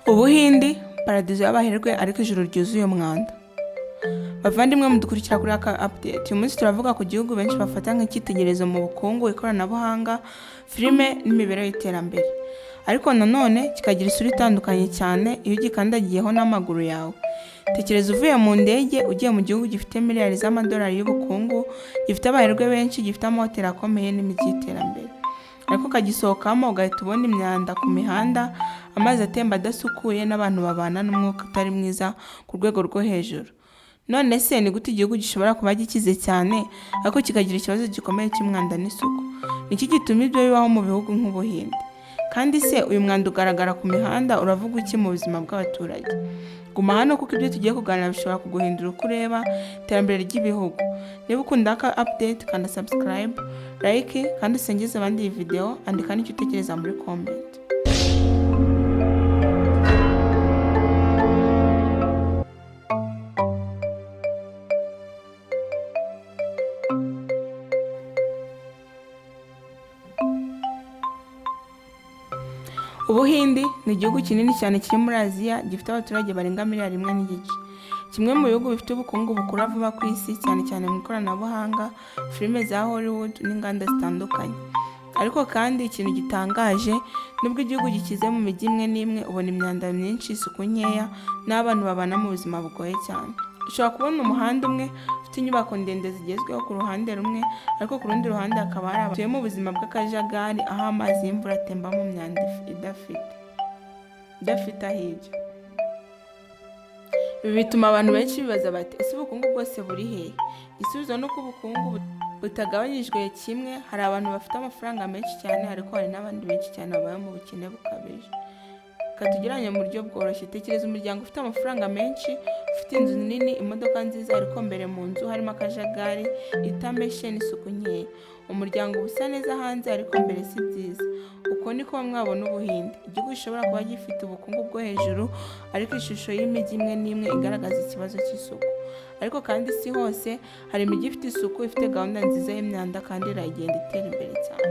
Ubuhindi paradizo y'abaherwe ariko ijuru ryuzuye umwanda. Bavandimwe mudukurikira kuri aka update. Uyu munsi turavuga ku gihugu benshi bafata nk'icyitegererezo mu bukungu, ikoranabuhanga, filime n'imibereho y'iterambere. Ariko nanone kikagira isura itandukanye cyane iyo ugikandagiyeho n'amaguru yawe. Tekereza uvuye mu ndege ugiye mu gihugu gifite miliyari z'amadolari y'ubukungu, gifite abaherwe benshi, gifite amahoteli akomeye n'imijyi y'iterambere. Ariko ukagisohokamo ugahita ubona imyanda ku mihanda, amazi atemba adasukuye n'abantu babana n'umwuka utari mwiza ku rwego rwo hejuru. None se ni gute igihugu gishobora kuba gikize cyane ariko kikagira ikibazo gikomeye cy'umwanda n'isuku? Niki gituma ibyo bibaho mu bihugu nk'Ubuhinde? Kandi se uyu mwanda ugaragara ku mihanda uravuga iki mu buzima bw'abaturage? Guma hano kuko ibyo tugiye kuganira bishobora kuguhindura uko ureba iterambere ry'ibihugu. Niba ukunda aka update kanda subscribe, like kandi usangize abandi iyi video, andika n'icyo utekereza muri comment. Ubuhindi ni igihugu kinini cyane kiri muri Aziya, gifite abaturage barenga miliyari 1.5. Kimwe mu bihugu bifite ubukungu bukura vuba ku isi, cyane cyane mu ikoranabuhanga, filime za Hollywood n'inganda zitandukanye. Ariko kandi ikintu gitangaje, nubwo igihugu gikize mu mijyi imwe n'imwe, ubona imyanda myinshi, isuku nkeya, n'abantu babana mu buzima bugoye cyane. Ushobora kubona umuhanda umwe ufite inyubako ndende zigezweho ku ruhande rumwe, ariko ku rundi ruhande hakaba hari abatuye mu buzima bw'akajagari, aho amazi y'imvura atemba mu myanda idafite aho ijya. Ibi bituma abantu benshi bibaza bati, ese ubukungu bwose buri hehe? Igisubizo ni uko ubukungu butagabanyijwe kimwe. Hari abantu bafite amafaranga menshi cyane, ariko hari n'abandi benshi cyane babaye mu bukene bukabije. Katugeranye mu buryo bworoshye. Tekereza umuryango ufite amafaranga menshi, ufite inzu nini, imodoka nziza, ariko mbere mu nzu harimo akajagari, itameshe n'isuku nkeya. Umuryango usa neza hanze, ariko mbere si byiza. Uko niko mwabona Ubuhinde, igihugu gishobora kuba gifite ubukungu bwo hejuru, ariko ishusho y'imijyi imwe n'imwe igaragaza ikibazo cy'isuku. Ariko kandi si hose, hari imijyi ifite isuku, ifite gahunda nziza y'imyanda, kandi iragenda itera imbere cyane.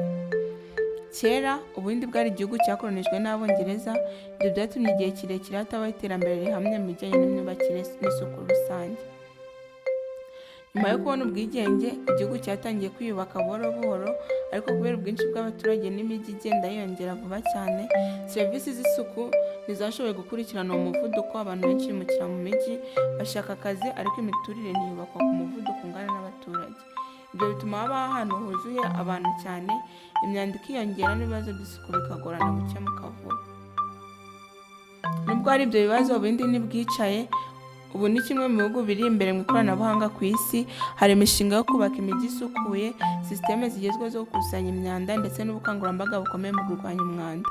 Kera Ubuhinde bwari igihugu cyakolonijwe n'Abongereza. Ibyo byatumye igihe kirekire hatabaho iterambere rihamye mu bijyanye n'imyubakire n'isuku rusange. Nyuma yo kubona ubwigenge, igihugu cyatangiye kwiyubaka buhoro buhoro, ariko kubera ubwinshi bw'abaturage n'imijyi igenda yiyongera vuba cyane, serivisi z'isuku ntizashoboye gukurikirana uwo muvuduko. Abantu benshi bimukira mu mijyi bashaka akazi, ariko imiturire ntiyubakwa ku muvuduko ungana n'abaturage. Ibyo bituma habaho ahantu huzuye abantu cyane, imyanda ikiyongera n'ibibazo by'isuku bikagorana gukemuka vuba. Nubwo hari ibyo bibazo, Ubuhinde ntibwicaye. Ubu ni kimwe mu bihugu biri imbere mu ikoranabuhanga ku isi. Hari imishinga yo kubaka imijyi isukuye, sisiteme zigezweho zo gukusanya imyanda, ndetse n'ubukangurambaga bukomeye mu kurwanya umwanda.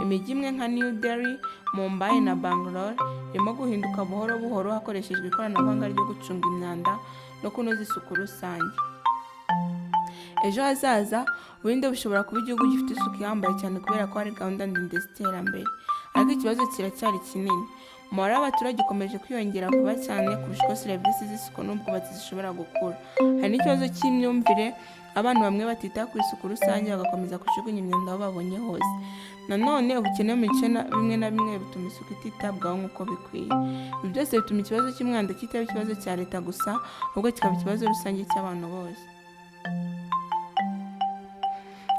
Imijyi imwe nka New Delhi, Mumbai na Bangalore irimo guhinduka buhoro buhoro hakoreshejwe ikoranabuhanga ryo gucunga imyanda no kunoza isuku rusange. Ejo hazaza Ubuhinde bushobora kuba igihugu gifite isuku ihambaye cyane, kubera ko hari gahunda ndende z'iterambere. Ariko ikibazo kiracyari kinini. Umubare w'abaturage ukomeje kwiyongera vuba cyane kurusha uko serivisi z'isuku n'ubwubatsi zishobora gukura. Hari n'ikibazo cy'imyumvire, abantu bamwe batita ku isuku rusange bagakomeza kujugunya imyanda aho babonye hose. Nanone ubukene mu bice bimwe na bimwe bituma isuku ititabwaho nk'uko bikwiye. Ibi byose bituma ikibazo cy'umwanda kitaba ikibazo cya leta gusa, ahubwo kikaba ikibazo rusange cy'abantu bose.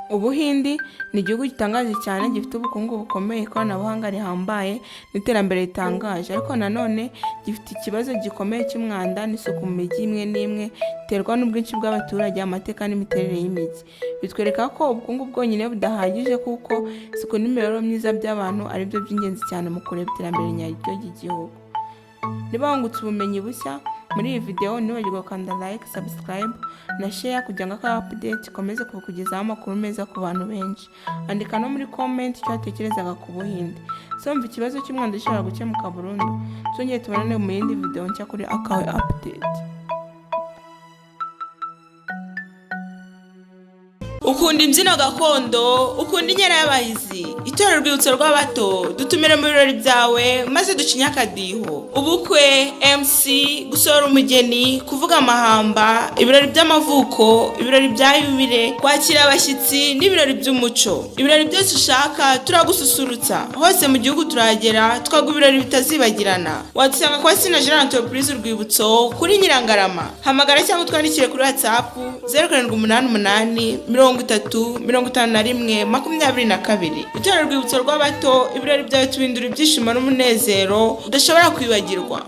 Ubuhindi ni igihugu gitangaje cyane, gifite ubukungu bukomeye, ikoranabuhanga rihambaye n'iterambere ritangaje, ariko nanone gifite ikibazo gikomeye cy'umwanda n'isuku mu mijyi imwe n'imwe, biterwa n'ubwinshi bw'abaturage, amateka n'imiterere y'imijyi. Bitwereka ko ubukungu bwonyine budahagije, kuko isuku n'imibereho myiza by'abantu ari byo by'ingenzi cyane mu kureba iterambere nyaryo ry'igihugu. Niba wungutse ubumenyi bushya muri iyi video, ntiwibagirwe gukanda like, subscribe na share kugira ngo aka update ikomeze kukugezaho amakuru meza ku bantu benshi. Andika no muri comment icyo watekerezaga ku Buhinde. Somva ikibazo cy'umwanda gishobora gukemuka burundu. Tuzongere tubonane mu yindi video nshya kuri aka update. ukunda imbyino gakondo, ukunda inkera y'abahizi, itorero urwibutso rw'abato dutumire mu birori byawe maze ducinye akadiho. Ubukwe, MC, gusohora umugeni, kuvuga amahamba, ibirori by'amavuko, ibirori bya yubile, kwakira abashyitsi n'ibirori by'umuco. Ibirori byose ushaka turagususurutsa. Hose mu gihugu turagera twaguha ibirori bitazibagirana. Wadusanga kwa Sina General Entreprise urwibutso kuri Nyirangarama. Hamagara cyangwa twandikire kuri WhatsApp 0788 30 51 22. Itorero urwibutso rw'abato, ibirori byawe tubindura ibyishimo n'umunezero udashobora kwibagirwa.